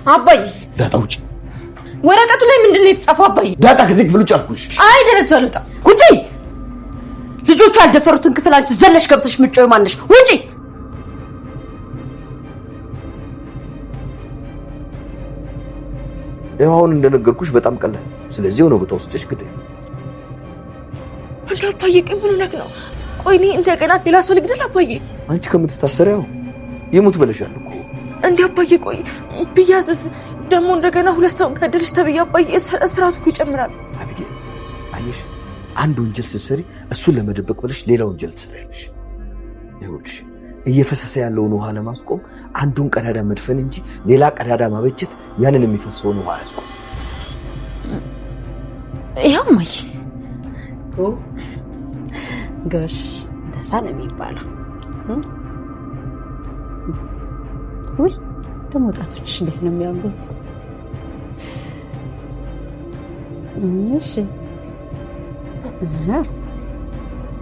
አባዬ ዳጣ ውጪ። ወረቀቱ ላይ ምንድነው የተጻፈው አባዬ? ዳጣ ከዚህ ክፍል ውጪ አልኩሽ። አይ ደረጃ ልውጣ። ውጪ! ልጆቹ ያልደፈሩትን ክፍል አንቺ ዘለሽ ገብተሽ ምጮይ ማነሽ? ውጪ! አሁን እንደነገርኩሽ በጣም ቀላል። ስለዚህ ሆኖ ቦታ ወስደሽ ግዴ። እንዴ አባዬ ምን ሆነክ ነው? ቆይ እኔ እንደገና ሌላ ሰው ልግደል አባዬ? አንቺ ከምትታሰሪያው ይሙት ብለሻል እኮ። እንዴ አባዬ ቆይ ቢያዝስ ደግሞ እንደገና ሁለት ሰው ገደልሽ ተብዬ አባዬ እስራቱ እኮ ይጨምራል። አቢጌል አየሽ፣ አንድ ወንጀል ስትሰሪ እሱን ለመደበቅ ብለሽ ሌላ ወንጀል ትሰሪያለሽ። ይኸውልሽ እየፈሰሰ ያለውን ውሃ ለማስቆም አንዱን ቀዳዳ መድፈን እንጂ ሌላ ቀዳዳ ማበጀት ያንን የሚፈሰውን ውሃ ያስቆም። ያው ማይ ጎሽ ደሳ ነው የሚባለው። ወይ ደግሞ ጣቶች እንዴት ነው የሚያምሩት! እሺ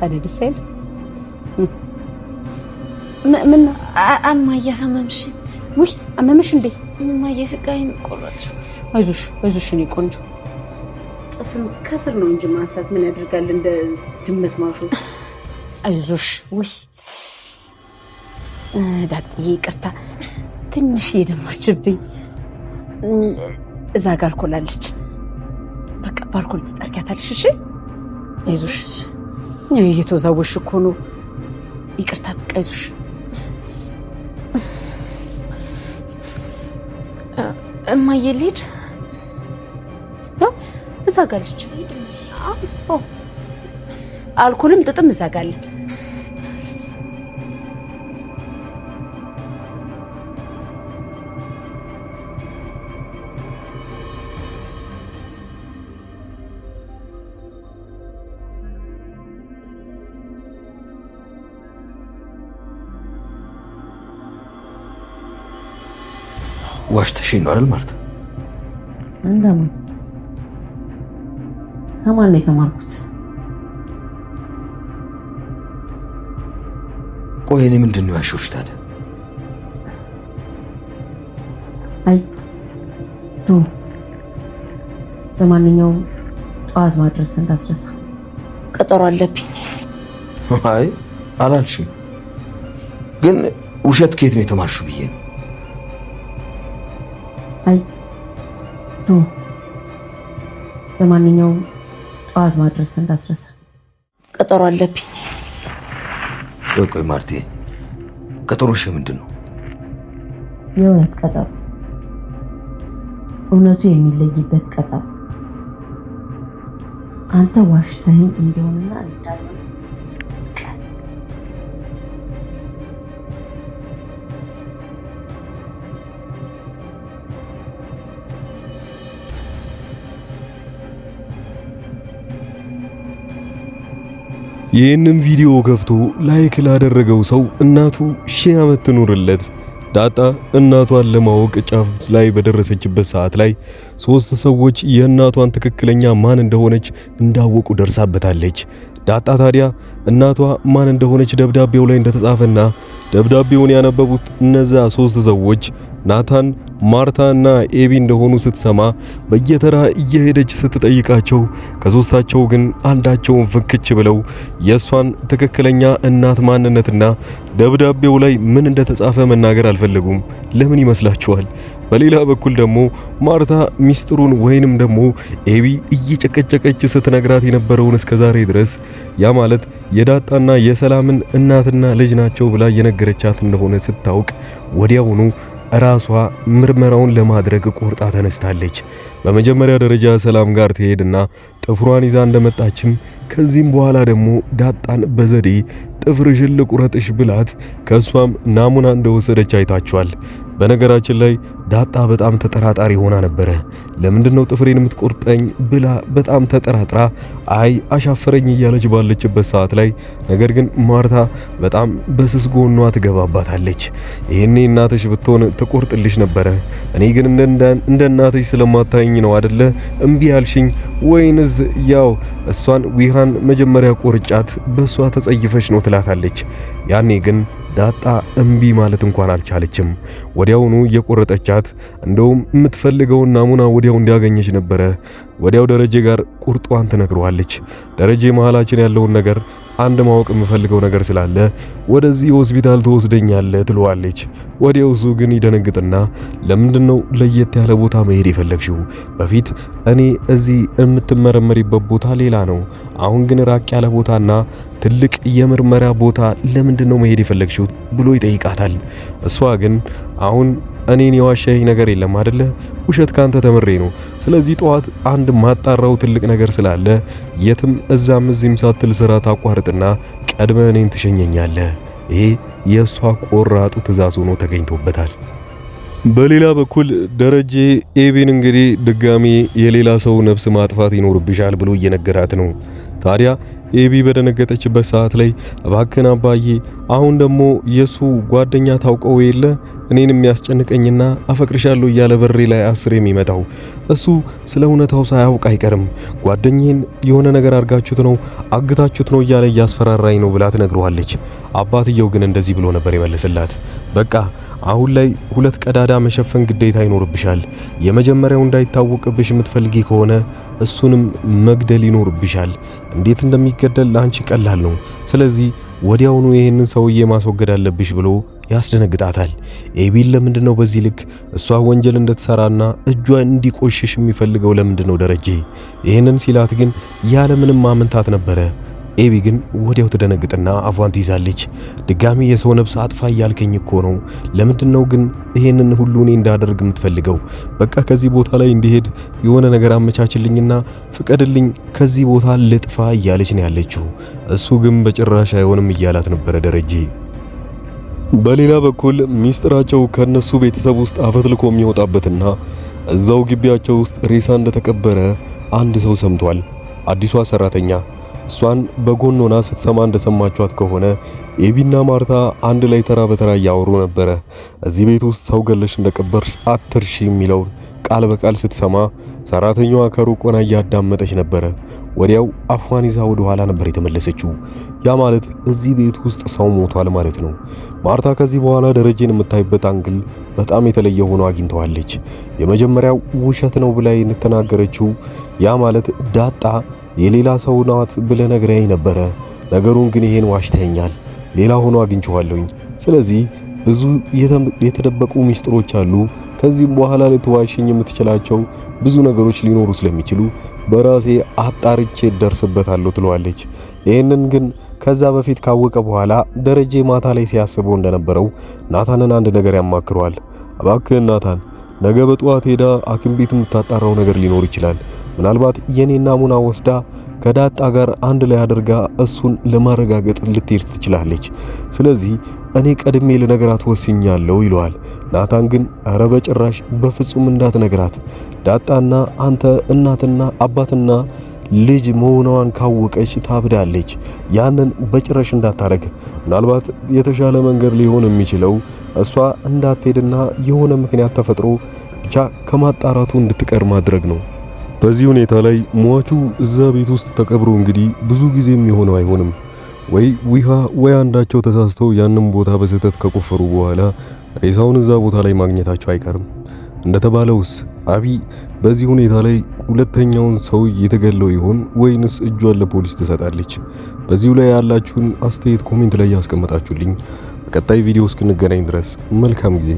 አደድሰል ምን አማዬ አመመሽ? ወይ አመመሽ እንዴ? አማዬ ስቃይን ቆረጥሽ። አይዞሽ እኔ ቆንጆ። ጥፍር ከስር ነው እንጂ ማንሳት ምን ያደርጋል? እንደ ድመት ማሹ። አይዞሽ። ወይ ዳጥዬ ይቅርታ፣ ትንሽ የደማችብኝ እዛ ጋር ኮላለች። በቃ ባልኮል ትጠርቂያታለሽ። እሺ አይዞሽ። እየተወዛወሽ እኮ ነው። ይቅርታ በቃ አይዞሽ። እማዬ ልሂድ። እዛ ጋር ልጅ አልኮልም ጥጥም እዛ ጋር አለ። ዋሽተሽኝ ነው አይደል ማርታ? እንደምን ከማን ነው የተማርኩት? ቆይ እኔ ምንድን ነው ያልሽውሽ ታዲያ? አይ ለማንኛውም ጠዋት ማድረስ እንዳትረሳ፣ ቀጠሮ አለብኝ። አይ አላልሽም፣ ግን ውሸት ከየት ነው የተማርሽው ብዬ ነው። አይ ለማንኛውም ጠዋት ማድረስ እንዳትረሳ፣ ቀጠሮ አለብኝ። ቆይ ማርቴ፣ ቀጠሮሽ ምንድን ነው? የእውነት ቀጠሮ፣ እውነቱ የሚለይበት ቀጠሮ። አንተ ዋሽተኸኝ እንደሆነና እንዳልሆነ ይህንን ቪዲዮ ከፍቶ ላይክ ላደረገው ሰው እናቱ ሺህ ዓመት ትኑርለት። ዳጣ እናቷን ለማወቅ ጫፍ ላይ በደረሰችበት ሰዓት ላይ ሶስት ሰዎች የእናቷን ትክክለኛ ማን እንደሆነች እንዳወቁ ደርሳበታለች። ዳጣ ታዲያ እናቷ ማን እንደሆነች ደብዳቤው ላይ እንደተጻፈና ደብዳቤውን ያነበቡት እነዛ ሶስት ሰዎች ናታን፣ ማርታና ኤቢ እንደሆኑ ስትሰማ በየተራ እየሄደች ስትጠይቃቸው ከሶስታቸው ግን አንዳቸውን ፍንክች ብለው የሷን ትክክለኛ እናት ማንነትና ደብዳቤው ላይ ምን እንደተጻፈ መናገር አልፈለጉም። ለምን ይመስላችኋል? በሌላ በኩል ደግሞ ማርታ ሚስጥሩን ወይንም ደግሞ ኤቢ እየጨቀጨቀች ስትነግራት የነበረውን እስከዛሬ ድረስ ያ ማለት የዳጣና የሰላምን እናትና ልጅ ናቸው ብላ የነገረቻት እንደሆነ ስታውቅ ወዲያውኑ ራሷ ምርመራውን ለማድረግ ቆርጣ ተነስታለች። በመጀመሪያ ደረጃ ሰላም ጋር ትሄድና ጥፍሯን ይዛ እንደመጣችም ከዚህም በኋላ ደግሞ ዳጣን በዘዴ ጥፍርሽን ልቁረጥሽ ብላት ከሷም ናሙና እንደወሰደች አይታችኋል። በነገራችን ላይ ዳጣ በጣም ተጠራጣሪ ሆና ነበረ። ለምንድነው ጥፍሬን የምትቆርጠኝ ብላ በጣም ተጠራጥራ አይ አሻፈረኝ እያለች ባለችበት ሰዓት ላይ ነገር ግን ማርታ በጣም በስስ ጎኗ ትገባባታለች። ይሄኔ እናትሽ ብትሆን ትቆርጥልሽ ነበረ፣ እኔ ግን እንደ እናትሽ ስለማታይኝ ነው አይደለ እምቢ ያልሽኝ? ወይንስ ያው እሷን ዊሃን መጀመሪያ ቆርጫት በሷ ተጸይፈሽ ነው ትላታለች። ያኔ ግን ዳጣ እምቢ ማለት እንኳን አልቻለችም። ወዲያውኑ እየቆረጠቻት እንደውም የምትፈልገውን ናሙና ወዲያው እንዲያገኘች ነበረ። ወዲያው ደረጀ ጋር ቁርጧን ትነግረዋለች። ደረጀ መሃላችን ያለውን ነገር አንድ ማወቅ የምፈልገው ነገር ስላለ ወደዚህ ሆስፒታል ትወስደኛለህ ትለዋለች። ወዲያው እሱ ግን ይደነግጥና ለምንድነው ለየት ያለ ቦታ መሄድ የፈለግሽው? በፊት እኔ እዚህ የምትመረመሪበት ቦታ ሌላ ነው፣ አሁን ግን ራቅ ያለ ቦታና ትልቅ የምርመራ ቦታ ለምንድነው መሄድ የፈለግሽው ብሎ ይጠይቃታል። እሷ ግን አሁን እኔን የዋሻኝ ነገር የለም አይደለ? ውሸት ካንተ ተምሬ ነው። ስለዚህ ጠዋት አንድ ማጣራው ትልቅ ነገር ስላለ የትም እዛም እዚህም ሳትል ስራ ታቋርጥና ቀድመ እኔን ትሸኘኛለህ። ይሄ የሷ ቆራጡ ትእዛዝ ሆኖ ተገኝቶበታል። በሌላ በኩል ደረጀ ኤቢን እንግዲህ ድጋሚ የሌላ ሰው ነፍስ ማጥፋት ይኖርብሻል ብሎ እየነገራት ነው። ታዲያ ኤቢ በደነገጠችበት ሰዓት ላይ እባክህን አባዬ፣ አሁን ደግሞ የሱ ጓደኛ ታውቀው የለ እኔን የሚያስጨንቀኝና አፈቅርሻለሁ እያለ በሬ ላይ አስር የሚመጣው እሱ ስለ እውነታው ሳያውቅ አይቀርም። ጓደኛዬን የሆነ ነገር አርጋችሁት ነው አግታችሁት ነው እያለ እያስፈራራኝ ነው ብላ ትነግረዋለች። አባትየው ግን እንደዚህ ብሎ ነበር የመለሰላት፣ በቃ አሁን ላይ ሁለት ቀዳዳ መሸፈን ግዴታ ይኖርብሻል። የመጀመሪያው እንዳይታወቅብሽ የምትፈልጊ ከሆነ እሱንም መግደል ይኖርብሻል። እንዴት እንደሚገደል ለአንቺ ቀላል ነው። ስለዚህ ወዲያውኑ ይሄንን ሰውዬ ማስወገድ አለብሽ ብሎ ያስደነግጣታል። ኤቢን ለምንድነው በዚህ ልክ እሷ ወንጀል እንድትሰራና እጇ እንዲቆሽሽ የሚፈልገው ለምንድነው ደረጀ? ይሄንን ሲላት ግን ያለ ምንም ማመንታት ነበረ። ኤቢ ግን ወዲያው ትደነግጥና አፏን ትይዛለች። ድጋሚ የሰው ነፍስ አጥፋ እያልከኝ እኮ ነው። ለምንድነው ግን ይሄንን ሁሉ እኔ እንዳደርግ የምትፈልገው? በቃ ከዚህ ቦታ ላይ እንዲሄድ የሆነ ነገር አመቻችልኝና ፍቀድልኝ፣ ከዚህ ቦታ ልጥፋ እያለች ነው ያለችው። እሱ ግን በጭራሽ አይሆንም እያላት ነበረ ደረጀ። በሌላ በኩል ሚስጥራቸው ከነሱ ቤተሰብ ውስጥ አፈትልኮ የሚወጣበትና እዛው ግቢያቸው ውስጥ ሬሳ እንደተቀበረ አንድ ሰው ሰምቷል። አዲሷ ሰራተኛ እሷን በጎን ሆና ስትሰማ እንደሰማቿት ከሆነ ኤቢና ማርታ አንድ ላይ ተራ በተራ እያወሩ ነበረ። እዚህ ቤት ውስጥ ሰው ገለሽ እንደቀበርሽ አትርሺ የሚለውን ቃል በቃል ስትሰማ ሰራተኛዋ ከሩቅ ሆና እያዳመጠች ነበረ። ወዲያው አፏን ይዛ ወደ ኋላ ነበር የተመለሰችው። ያ ማለት እዚህ ቤት ውስጥ ሰው ሞቷል ማለት ነው። ማርታ ከዚህ በኋላ ደረጀን የምታይበት አንግል በጣም የተለየ ሆኖ አግኝተዋለች። የመጀመሪያው ውሸት ነው ብላ የተናገረችው ያ ማለት ዳጣ የሌላ ሰው ናት ብለ ነግረኝ ነበረ። ነገሩን ግን ይሄን ዋሽተኛል፣ ሌላ ሆኖ አግኝቼዋለሁኝ። ስለዚህ ብዙ የተደበቁ ሚስጥሮች አሉ። ከዚህም በኋላ ልትዋሽኝ የምትችላቸው ብዙ ነገሮች ሊኖሩ ስለሚችሉ በራሴ አጣርቼ ደርስበታለሁ ትለዋለች። ይሄንን ግን ከዛ በፊት ካወቀ በኋላ ደረጀ ማታ ላይ ሲያስበው እንደነበረው ናታንን አንድ ነገር ያማክረዋል። እባክህ ናታን፣ ነገ በጠዋት ሄዳ ሐኪም ቤት የምታጣራው ነገር ሊኖር ይችላል። ምናልባት የኔና ናሙና ወስዳ ከዳጣ ጋር አንድ ላይ አድርጋ እሱን ለማረጋገጥ ልትሄድ ትችላለች። ስለዚህ እኔ ቀድሜ ልነግራት ወስኛለሁ ይለዋል። ናታን ግን ኧረ በጭራሽ በፍጹም እንዳትነግራት፣ ዳጣና አንተ እናትና አባትና ልጅ መሆኗን ካወቀች ታብዳለች። ያንን በጭራሽ እንዳታረግ። ምናልባት የተሻለ መንገድ ሊሆን የሚችለው እሷ እንዳትሄድና የሆነ ምክንያት ተፈጥሮ ብቻ ከማጣራቱ እንድትቀር ማድረግ ነው። በዚህ ሁኔታ ላይ ሟቹ እዛ ቤት ውስጥ ተቀብሮ እንግዲህ ብዙ ጊዜ የሚሆነው አይሆንም። ወይ አንዳቸው ተሳስተው ያንን ቦታ በስህተት ከቆፈሩ በኋላ ሬሳውን እዛ ቦታ ላይ ማግኘታቸው አይቀርም። እንደተባለውስ አቢ በዚህ ሁኔታ ላይ ሁለተኛውን ሰው የተገለው ይሆን ወይንስ እጇን ለፖሊስ ትሰጣለች? በዚሁ ላይ ያላችሁን አስተያየት ኮሜንት ላይ ያስቀምጣችሁልኝ። በቀጣይ ቪዲዮ እስክንገናኝ ድረስ መልካም ጊዜ